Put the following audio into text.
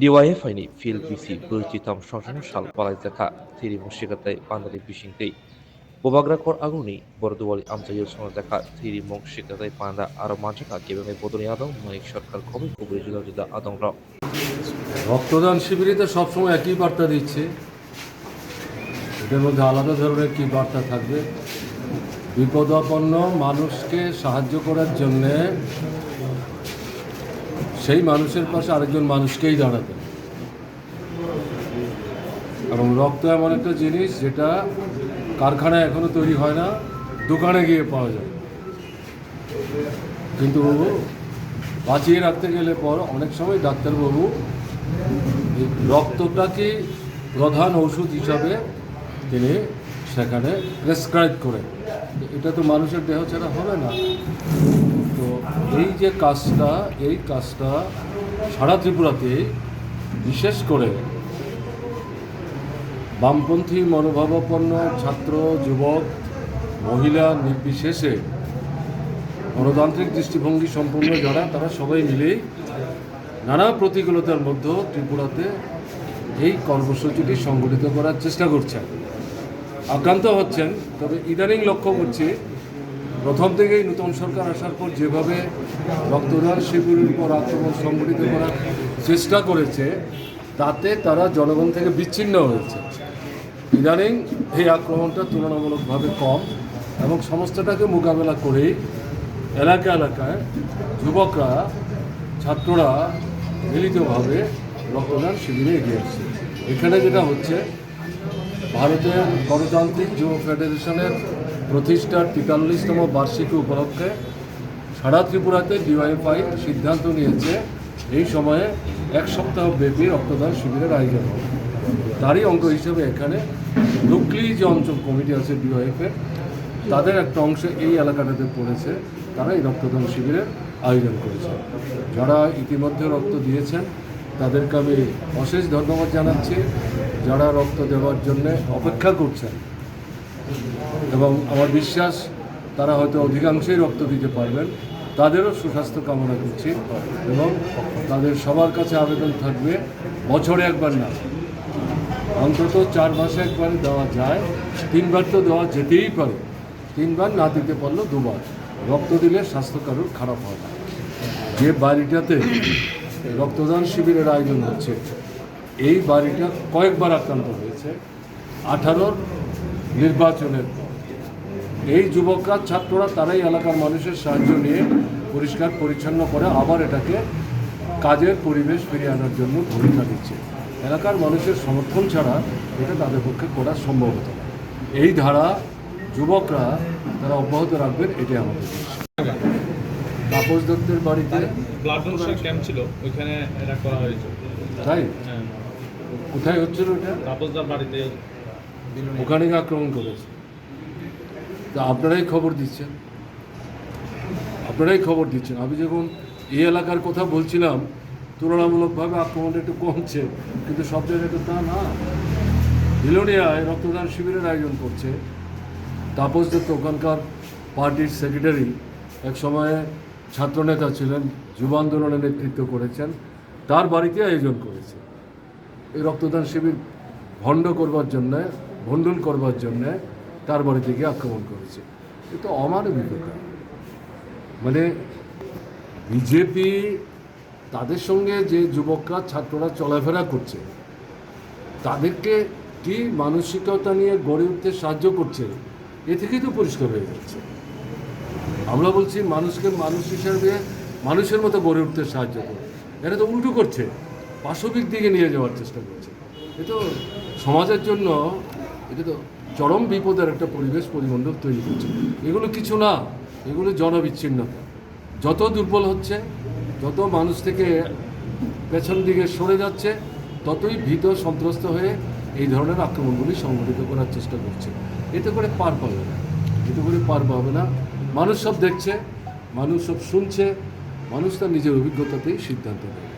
DYFIनि field bisi berjitam songsono sal palaizaka thiri mungshikatai pandari bisingtei bobagrakor aguni borduwali amjayo sonajaka thiri mungshikatai panda aro manjaka kebangai bodoni adong manik সরকার কবে কবরে জুদা জুদা adong rok রক্তদান শিবিরে তো সবসময় একই বার্তা দিচ্ছে। এদের মধ্যে আলাদা ধরনের কী বার্তা থাকবে? বিপদাপন্ন মানুষকে সাহায্য করার জন্যে সেই মানুষের পাশে আরেকজন মানুষকেই দাঁড়াতে, এবং রক্ত এমন একটা জিনিস যেটা কারখানায় এখনও তৈরি হয় না, দোকানে গিয়ে পাওয়া যায়। কিন্তু বাঁচিয়ে রাখতে গেলে পর অনেক সময় ডাক্তারবাবু রক্তটাকে প্রধান ওষুধ হিসাবে তিনি সেখানে প্রেসক্রাইব করেন। এটা তো মানুষের দেহ ছাড়া হবে না। তো এই যে কাজটা, এই কাজটা সারা ত্রিপুরাতে বিশেষ করে বামপন্থী মনোভাবাপন্ন ছাত্র, যুবক, মহিলা নির্বিশেষে গণতান্ত্রিক দৃষ্টিভঙ্গি সম্পন্ন যারা, তারা সবাই মিলেই নানা প্রতিকূলতার মধ্যে ত্রিপুরাতে এই কর্মসূচিটি সংগঠিত করার চেষ্টা করছেন। আক্রান্ত হচ্ছেন, তবে ইদানিং লক্ষ্য করছি প্রথম থেকেই নতুন সরকার আসার পর যেভাবে রক্তদান শিবিরের উপর আক্রমণ সংগঠিত করার চেষ্টা করেছে, তাতে তারা জনগণ থেকে বিচ্ছিন্ন হয়েছে। ইদানিং এই আক্রমণটা তুলনামূলকভাবে কম, এবং সমস্তটাকে মোকাবেলা করেই এলাকা এলাকায় যুবকরা, ছাত্ররা মিলিতভাবে রক্তদান শিবিরে এগিয়ে আসছে। এখানে যেটা হচ্ছে, ভারতের গণতান্ত্রিক যুব ফেডারেশনের প্রতিষ্ঠার ৪৩তম বার্ষিকী উপলক্ষে সারা ত্রিপুরাতে ডিওয়াইএফআই সিদ্ধান্ত নিয়েছে এই সময়ে এক সপ্তাহ ব্যাপী রক্তদান শিবিরের আয়োজন হবে। তারই অঙ্গ হিসেবে এখানে ডুকলি যে অঞ্চল কমিটি আছে ডিওয়াইএফের, তাদের একটা অংশ এই এলাকাটাতে পড়েছে, তারা এই রক্তদান শিবিরের আয়োজন করেছে। যারা ইতিমধ্যে রক্ত দিয়েছেন তাদেরকে আমি অশেষ ধন্যবাদ জানাচ্ছি। যারা রক্ত দেওয়ার জন্য অপেক্ষা করছেন, এবং আমার বিশ্বাস তারা হয়তো অধিকাংশই রক্ত দিতে পারবেন, তাদেরও সুস্বাস্থ্য কামনা করছি। এবং তাদের সবার কাছে আবেদন থাকবে, বছরে একবার না, অন্তত 4 মাসে একবার দেওয়া যায়, 3 বার তো দেওয়া যেতেই পারে। 3 বার না দিতে পারলেও 2 বার রক্ত দিলে স্বাস্থ্য কারোর খারাপ হয় না। যে বাড়িটাতে রক্তদান শিবিরের আয়োজন হচ্ছে, এই বাড়িটা কয়েকবার আক্রান্ত হয়েছে 18-র নির্বাচনের পর। এই যুবকরা, ছাত্ররা, তারাই এলাকার মানুষের সাহায্য নিয়ে পরিষ্কার পরিচ্ছন্ন করে আবার এটাকে কাজের পরিবেশ ফিরিয়ে আনার জন্য ভূমিকা দিচ্ছে। এলাকার মানুষের সমর্থন ছাড়া এটা তাদের পক্ষে করা সম্ভব হতো না। এই ধারা যুবকরা তারা অব্যাহত রাখবেন, এটাই আমাদের তাপস দত্তের বাড়িতে ব্লাড ডোনেশন ক্যাম্প ছিল, ওইখানে এটা করা হয়েছে। তাই হ্যাঁ, কোথায় হচ্ছিল ওটা? তাপসদার বাড়িতে ওখানে আক্রমণ করেছে। তা আপনারাই খবর দিচ্ছেন, আমি যখন এই এলাকার কথা বলছিলাম, তুলনামূলকভাবে আক্রমণটা একটু কমছে, কিন্তু সব জায়গায় তো তা না। বিলোনিয়ায় রক্তদান শিবিরের আয়োজন করছে তাপস দত্ত, ওখানকার পার্টির সেক্রেটারি, এক সময়ে ছাত্রনেতা ছিলেন, যুব আন্দোলনের নেতৃত্ব করেছেন, তার বাড়িতে আয়োজন করেছে। এই রক্তদান শিবির ভণ্ডুল করবার জন্যে তার বাড়িতে গিয়ে আক্রমণ করেছে। এ তো অমানবিকতা। মানে বিজেপি তাদের সঙ্গে যে যুবকরা, ছাত্ররা চলাফেরা করছে, তাদেরকে কি মানসিকতা নিয়ে গড়ে উঠতে সাহায্য করছে, এ থেকেই তো পরিষ্কার হয়ে যাচ্ছে। আমরা বলছি মানুষকে মানুষ হিসাবে মানুষের মতো গড়ে উঠতে সাহায্য করে, এরা তো উল্টো করছে, পাশবিক দিকে নিয়ে যাওয়ার চেষ্টা করছে। এ তো সমাজের জন্য এটা তো চরম বিপদের একটা পরিমণ্ডল তৈরি করছে। এগুলো কিছু না, এগুলো জনবিচ্ছিন্নতা। যত দুর্বল হচ্ছে, যত মানুষ থেকে পেছন দিকে সরে যাচ্ছে, ততই ভীত সন্ত্রস্ত হয়ে এই ধরনের আক্রমণগুলি সংগঠিত করার চেষ্টা করছে। এতে করে পার পাবে না। মানুষ সব দেখছে, মানুষ সব শুনছে, মানুষ তার নিজের অভিজ্ঞতাতেই সিদ্ধান্ত নেয়।